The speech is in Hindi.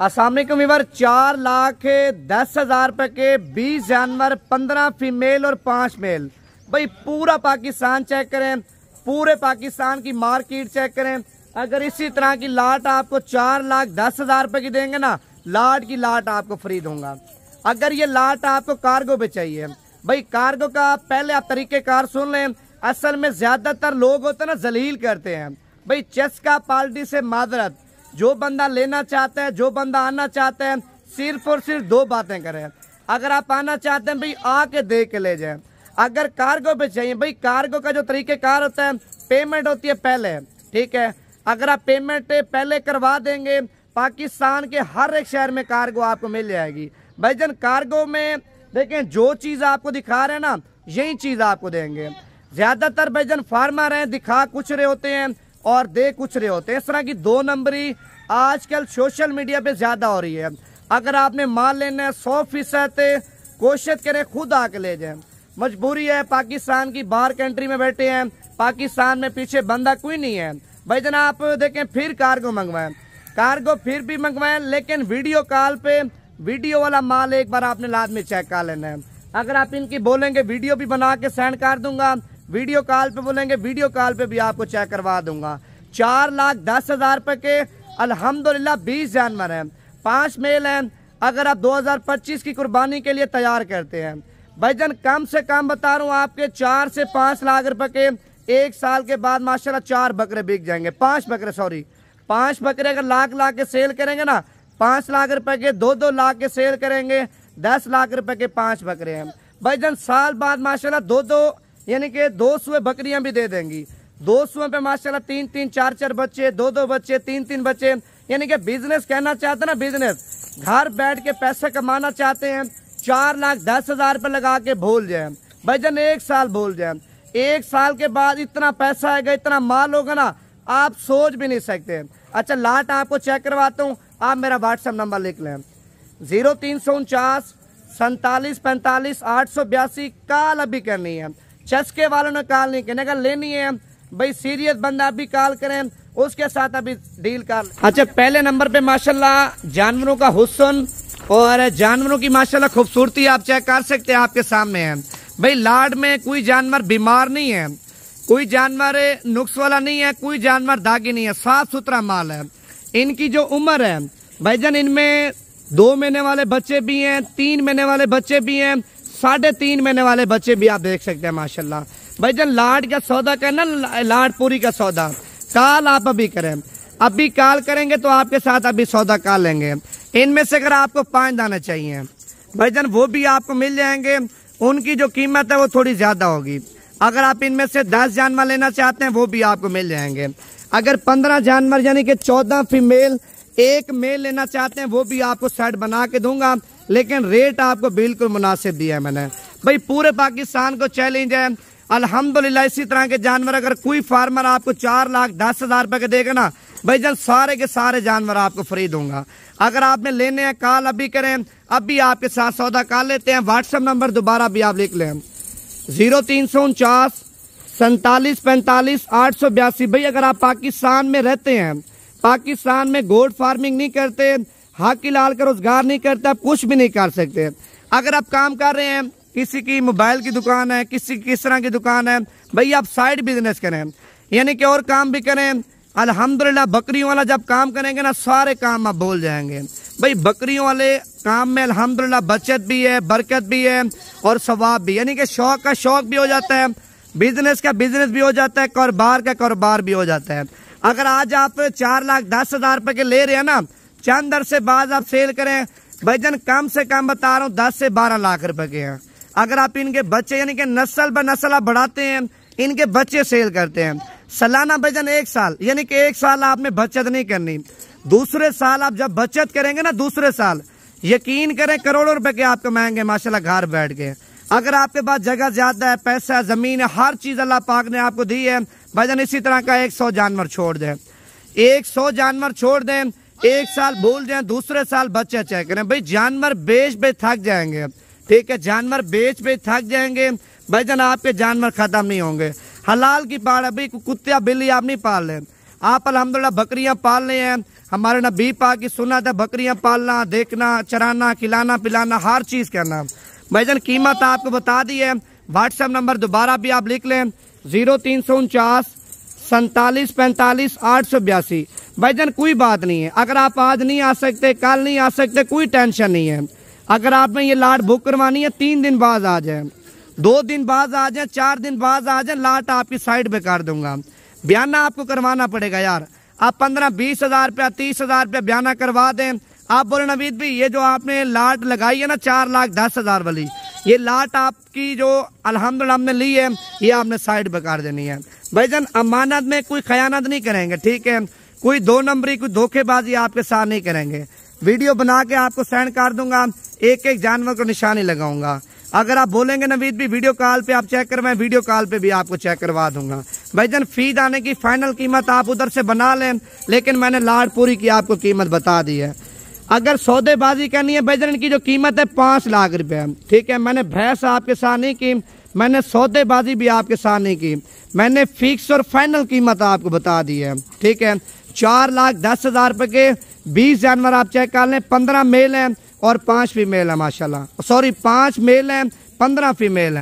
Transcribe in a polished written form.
अस्सलाम वालेकुम व्यूअर, 4,10,000 रुपए के 20 जानवर, 15 फीमेल और 5 मेल। भाई पूरा पाकिस्तान चेक करें, पूरे पाकिस्तान की मार्केट चेक करें। अगर इसी तरह की लाट आपको 4,10,000 रुपए की देंगे ना, लाट की लाट आपको फ्री दूंगा। अगर ये लाट आपको कार्गो पे चाहिए, भाई कार्गो का पहले आप तरीकेकार सुन लें। असल में ज्यादातर लोग होते हैं ना, जलील करते हैं। भाई चस्का पार्टी से मादरत, जो बंदा लेना चाहता है, जो बंदा आना चाहता है, सिर्फ और सिर्फ दो बातें करें। अगर आप आना चाहते हैं भाई आके देख के ले जाएं। अगर कार्गो पे चाहिए, भाई कार्गो का जो तरीकेकार होता है, पेमेंट होती है पहले, ठीक है। अगर आप पेमेंट पहले करवा देंगे, पाकिस्तान के हर एक शहर में कार्गो आपको मिल जाएगी। भाईजान कार्गो में देखें, जो चीज आपको दिखा रहे हैं ना, यही चीज आपको देंगे। ज्यादातर भाईजान फार्मर हैं, दिखा कुछ रहे होते हैं और दे कुछ रहे होते हैं। इस तरह की 2 नंबरी आजकल सोशल मीडिया पे ज्यादा हो रही है। अगर आपने माल लेना है 100% कोशिश करें खुद आके ले जाएं। मजबूरी है, पाकिस्तान की बाहर कंट्री में बैठे हैं, पाकिस्तान में पीछे बंदा कोई नहीं है। भाईजान आप देखें, फिर कार्गो मंगवाएं, कार्गो फिर भी मंगवाएं, लेकिन वीडियो कॉल पे वीडियो वाला माल एक बार आपने लाजमी चेक कर लेना है। अगर आप इनकी बोलेंगे वीडियो भी बना के सेंड कर दूंगा, वीडियो कॉल पे बोलेंगे वीडियो कॉल पे भी आपको चेक करवा दूंगा। 4,10,000 रुपए के अल्हम्दुलिल्लाह 20 जानवर हैं, 5 मेल हैं। अगर आप 2025 की कुर्बानी के लिए तैयार करते हैं, भाईजान कम से कम बता रहा हूँ आपके 4 से 5 लाख रुपए के 1 साल के बाद माशाल्लाह 4 बकरे बिक जाएंगे। 5 बकरे अगर लाख के सेल करेंगे ना, 5 लाख रुपए के 2-2 लाख के सेल करेंगे, 10 लाख रुपए के 5 बकरे हैं। भाईजान साल बाद माशाल्लाह 2-2 यानी कि 200 बकरियां भी दे देंगी। 200 पे माशाल्लाह 3-3 4-4 बच्चे, 2-2 बच्चे, 3-3 बच्चे। यानी कि बिजनेस कहना चाहते हैं ना, बिजनेस घर बैठ के पैसे कमाना चाहते हैं, 4,10,000 रुपए लगा के भूल जाए भाईजान। 1 साल भूल जाए, 1 साल के बाद इतना पैसा आएगा, इतना माल होगा ना, आप सोच भी नहीं सकते। अच्छा लाट आपको चेक करवाता हूँ, आप मेरा व्हाट्सएप नंबर लिख लें 0349 47 45 882। कॉल अभी करनी है, चस्के वालों ने कॉल नहीं करने का, लेनी है भाई सीरियस बंदा अभी कॉल करें, उसके साथ अभी डील कर। अच्छा पहले नंबर पे माशाल्लाह जानवरों का हुस्न और जानवरों की माशाल्लाह खूबसूरती आप चेक कर सकते हैं, आपके सामने है। भाई लाड में कोई जानवर बीमार नहीं है, कोई जानवर नुक्स वाला नहीं है, कोई जानवर दागी नहीं है, साफ सुथरा माल है। इनकी जो उम्र है भाईजान, इनमें 2 महीने वाले बच्चे भी हैं, 3 महीने वाले बच्चे भी हैं, 3.5 महीने वाले बच्चे भी आप देख सकते हैं माशाल्लाह। भाईजान लाड का सौदा करना, लाड पूरी का सौदा कॉल आप अभी करें, अभी कॉल करेंगे तो आपके साथ अभी सौदा कर लेंगे। इनमें से अगर आपको 5 दाने चाहिए भाईजान, वो भी आपको मिल जाएंगे। उनकी जो कीमत है वो थोड़ी ज्यादा होगी। अगर आप इनमें से 10 जानवर लेना चाहते हैं, वो भी आपको मिल जाएंगे। अगर 15 जानवर यानी कि 14 फीमेल 1 मेल लेना चाहते हैं, वो भी आपको सेट बना के दूंगा, लेकिन रेट आपको बिल्कुल मुनासिब दिया है मैंने। भाई पूरे पाकिस्तान को चैलेंज है, अल्हम्दुलिल्लाह इसी तरह के जानवर अगर कोई फार्मर आपको 4,10,000 रुपए के देगा ना भाईजान, सारे के सारे जानवर आपको फ्री दूंगा। अगर आपने लेने हैं कॉल अभी करें, अभी आपके साथ सौदा कर लेते हैं। व्हाट्सएप नंबर दोबारा भी आप लिख लें 0349 47 45 882। भाई अगर आप पाकिस्तान में रहते हैं, पाकिस्तान में गोट फार्मिंग नहीं करते, हक लाल का रोजगार नहीं करते, आप कुछ भी नहीं कर सकते। अगर आप काम कर रहे हैं, किसी की मोबाइल की दुकान है, किसी की किस तरह की दुकान है, भाई आप साइड बिजनेस करें, यानी कि और काम भी करें। अल्हम्दुलिल्लाह बकरियों वाला जब काम करेंगे ना, सारे काम आप भूल जाएंगे। भाई बकरियों वाले काम में अल्हम्दुलिल्लाह बचत भी है, बरकत भी है और सवाब भी, यानी कि शौक का शौक भी हो जाता है, बिजनेस का बिजनेस भी हो जाता है, कारोबार का कारोबार भी हो जाता है। अगर आज आप 4,10,000 रुपए के ले रहे हैं ना, चंद अरसे बाद आप सेल करें भाईजान, कम से कम बता रहा हूँ 10 से 12 लाख रुपए के हैं। अगर आप इनके बच्चे यानी कि नस्ल ब नस्ल आप बढ़ाते हैं, इनके बच्चे सेल करते हैं, सालाना भाईजान 1 साल यानी कि 1 साल आपने बचत नहीं करनी। दूसरे साल आप जब बचत करेंगे ना, दूसरे साल यकीन करें करोड़ों रुपए के आप कमाएंगे माशाल्लाह घर बैठ के। अगर आपके पास जगह ज्यादा है, पैसा जमीन है, हर चीज अल्लाह पाक ने आपको दी है भाईजान, इसी तरह का 100 जानवर छोड़ दें, 100 जानवर छोड़ दें, 1 साल भूल जाए, दूसरे साल बच्चा चेक करें। भाई जानवर बेच थक जाएंगे, ठीक है, जानवर बेच थक जाएंगे भाईजान, आपके जानवर खत्म नहीं होंगे। हलाल की पाड़, अभी कुत्ता बिल्ली आप नहीं पाल रहे, आप अल्हम्दुलिल्लाह बकरियां पाल रहे हैं, हमारे नबी पाक की सुन्नत है बकरियां पालना, देखना, चराना, खिलाना पिलाना, हर चीज़ करना। भाईजान कीमत आपको बता दी है। व्हाट्सएप नंबर दोबारा भी आप लिख लें 0349 47 45 882। भाईजान कोई बात नहीं है, अगर आप आज नहीं आ सकते, कल नहीं आ सकते, कोई टेंशन नहीं है। अगर आपने ये लाट बुक करवानी है 3 दिन बाद आ जाए, 2 दिन बाद आ जाए, 4 दिन बाद आ जाए, लाट आपकी साइड पे कर दूंगा। बयाना आपको करवाना पड़ेगा यार। आप 15-20 हज़ार रुपया 30 हज़ार रुपया बयाना करवा दें। आप बोले नवीद भाई ये जो आपने लाट लगाई है ना 4,10,000 वाली, ये लाट आपकी जो अल्हम्दुलिल्लाह हमने ली है, ये आपने साइड पे कर देनी है। भाईजान अमानत में कोई खयानत नहीं करेंगे, ठीक है, कोई 2 नंबरी, कोई धोखेबाजी आपके साथ नहीं करेंगे। वीडियो बना के आपको सेंड कर दूंगा, एक एक जानवर को निशानी लगाऊंगा। अगर आप बोलेंगे नवीद भी वीडियो कॉल पे आप चेक करवाएं, वीडियो कॉल पे भी आपको चेक करवा दूंगा। भाईजान फीड आने की फाइनल कीमत आप उधर से बना लें, लेकिन मैंने लाट पूरी की आपको कीमत बता दी है। अगर सौदेबाजी करनी है भाईजान, इनकी जो कीमत है 5 लाख रुपए, ठीक है। मैंने भैंस आपके साथ नहीं की, मैंने सौदेबाजी भी आपके साथ नहीं की, मैंने फिक्स और फाइनल कीमत आपको बता दी है, ठीक है। 4,10,000 रुपए के 20 जानवर आप चेक कर लें। 15 मेल हैं और 5 फीमेल है माशाल्लाह, सॉरी 5 मेल हैं 15 फीमेल हैं।